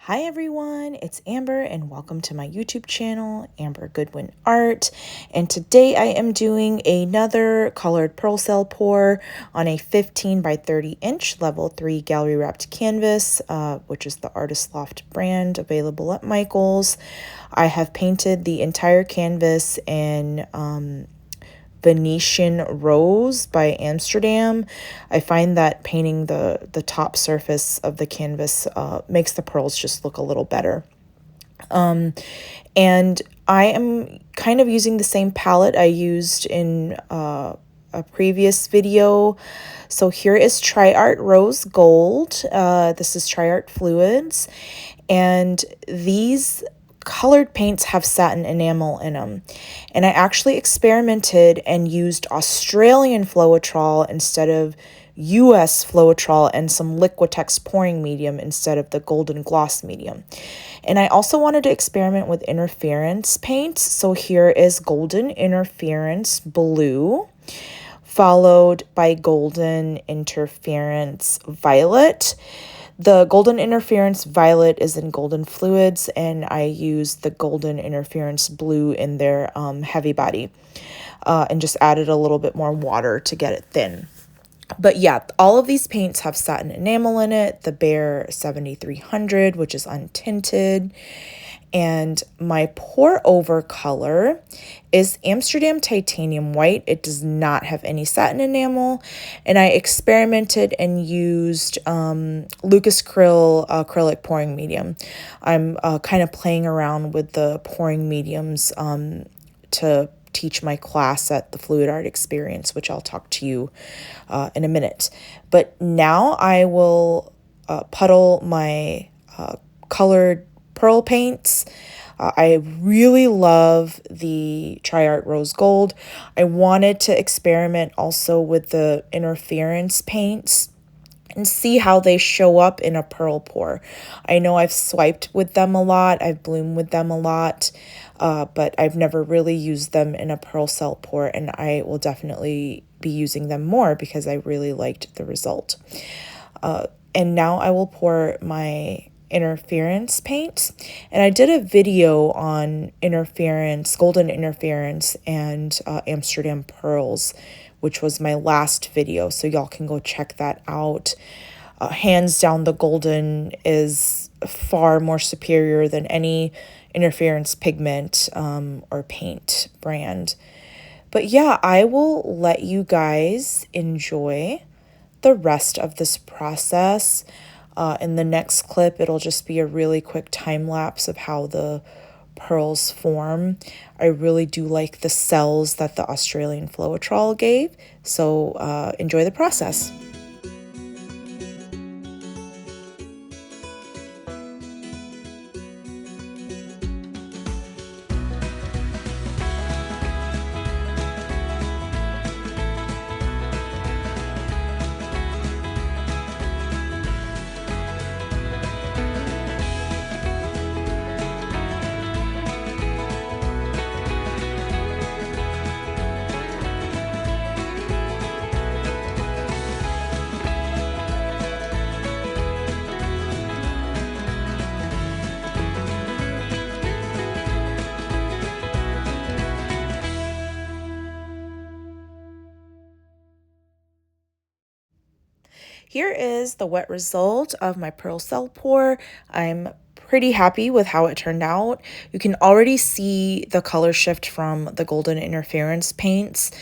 Hi everyone, it's Amber and welcome to my YouTube channel, Amber Goodwin Art. And today I am doing another colored pearl cell pour on a 15 by 30 inch level 3 gallery wrapped canvas, which is the Artist Loft brand, available at Michael's. I have painted the entire canvas in Venetian Rose by Amsterdam. I find that painting the top surface of the canvas makes the pearls just look a little better. And I am kind of using the same palette I used in a previous video. So here is Tri-Art Rose Gold. This is Tri-Art Fluids. And these colored paints have satin enamel in them. And I actually experimented and used Australian Floetrol instead of US Floetrol and some Liquitex pouring medium instead of the golden gloss medium. And I also wanted to experiment with interference paints. So here is Golden Interference Blue, followed by Golden Interference Violet. The Golden Interference Violet is in Golden Fluids, and I used the Golden Interference Blue in their heavy body and just added a little bit more water to get it thin. But yeah, all of these paints have satin enamel in it, the Bear 7300, which is untinted. And my pour over color is Amsterdam Titanium White. It does not have any satin enamel. And I experimented and used Lucas Krill acrylic pouring medium. I'm kind of playing around with the pouring mediums to teach my class at the Fluid Art Experience, which I'll talk to you in a minute. But now I will puddle my colored pearl paints. I really love the Tri-Art Rose Gold. I wanted to experiment also with the interference paints and see how they show up in a pearl pour. I know I've swiped with them a lot, I've bloomed with them a lot, but I've never really used them in a pearl cell pour, and I will definitely be using them more because I really liked the result. And now I will pour my interference paint, and I did a video on interference, golden interference, and Amsterdam pearls, which was my last video, so y'all can go check that out. Hands down, the golden is far more superior than any interference pigment or paint brand. But yeah, I will let you guys enjoy the rest of this process. In the next clip, it'll just be a really quick time lapse of how the pearls form. I really do like the cells that the Australian Floetrol gave, so enjoy the process. Here is the wet result of my pearl cell pour. I'm pretty happy with how it turned out. You can already see the color shift from the golden interference paints.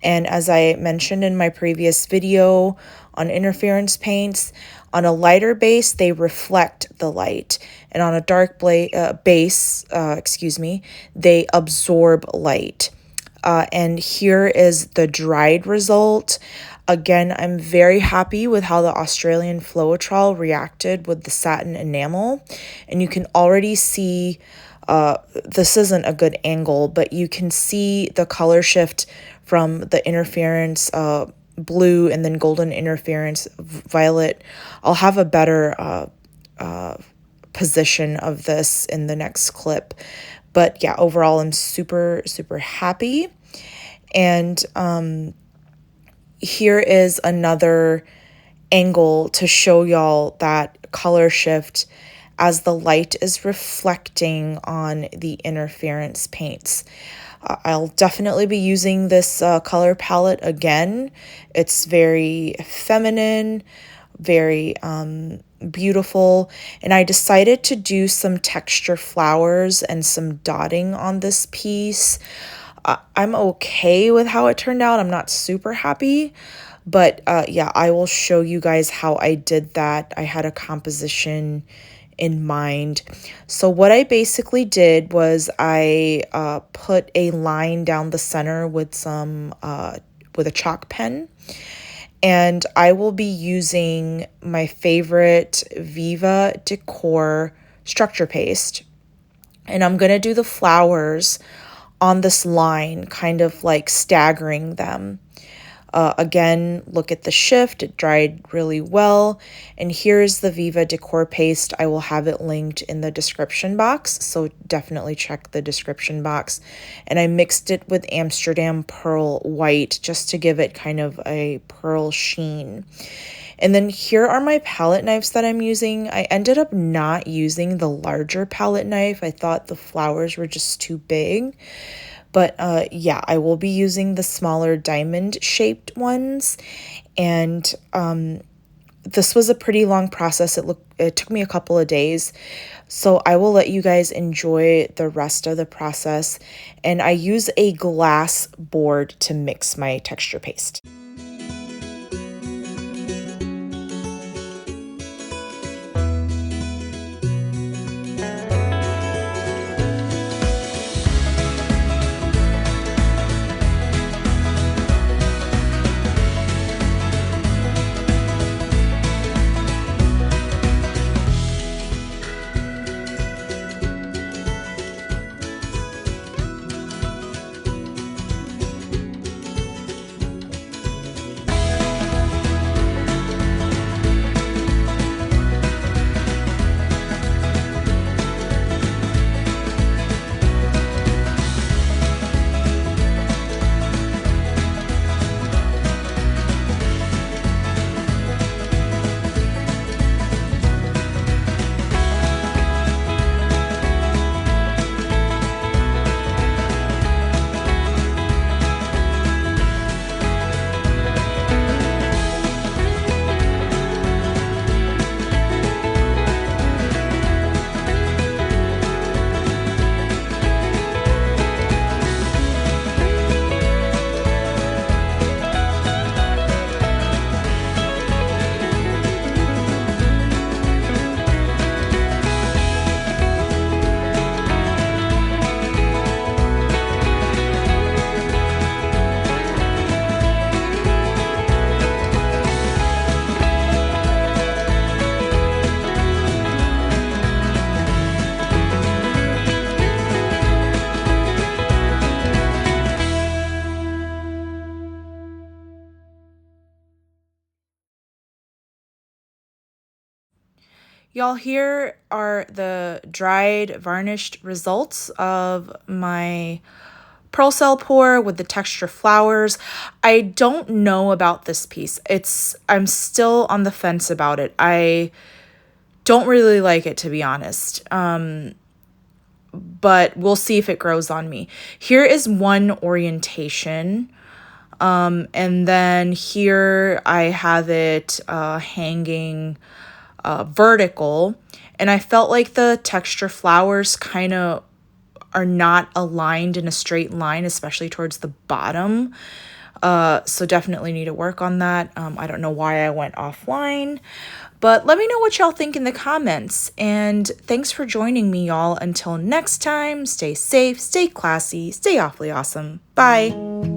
And as I mentioned in my previous video on interference paints, on a lighter base, they reflect the light. And on a dark base, they absorb light. And here is the dried result. Again, I'm very happy with how the Australian Floetrol reacted with the satin enamel. And you can already see, this isn't a good angle, but you can see the color shift from the interference blue and then golden interference violet. I'll have a better position of this in the next clip. But yeah, overall, I'm super, super happy. And here is another angle to show y'all that color shift as the light is reflecting on the interference paints. I'll definitely be using this color palette again. It's very feminine, very beautiful, and I decided to do some texture flowers and some dotting on this piece. I'm okay with how it turned out. I'm not super happy, but yeah, I will show you guys how I did that. I had a composition in mind. So what I basically did was I put a line down the center with some with a chalk pen, and I will be using my favorite Viva Decor structure paste, and I'm gonna do the flowers on this line, kind of like staggering them. Again, look at the shift, it dried really well. And here's the Viva Decor paste. I will have it linked in the description box, so definitely check the description box. And I mixed it with Amsterdam Pearl White just to give it kind of a pearl sheen. And then here are my palette knives that I'm using. I ended up not using the larger palette knife. I thought the flowers were just too big. But yeah, I will be using the smaller diamond-shaped ones. And this was a pretty long process. It took me a couple of days. So I will let you guys enjoy the rest of the process. And I use a glass board to mix my texture paste. Y'all, here are the dried varnished results of my pearl cell pour with the texture flowers. I don't know about this piece. I'm still on the fence about it. I don't really like it, to be honest. But we'll see if it grows on me. Here is one orientation. And then here I have it hanging vertical, and I felt like the texture flowers kind of are not aligned in a straight line, especially towards the bottom. So definitely need to work on that. I don't know why I went offline, but let me know what y'all think in the comments. And thanks for joining me, y'all. Until next time, stay safe, stay classy, stay awfully awesome. Bye.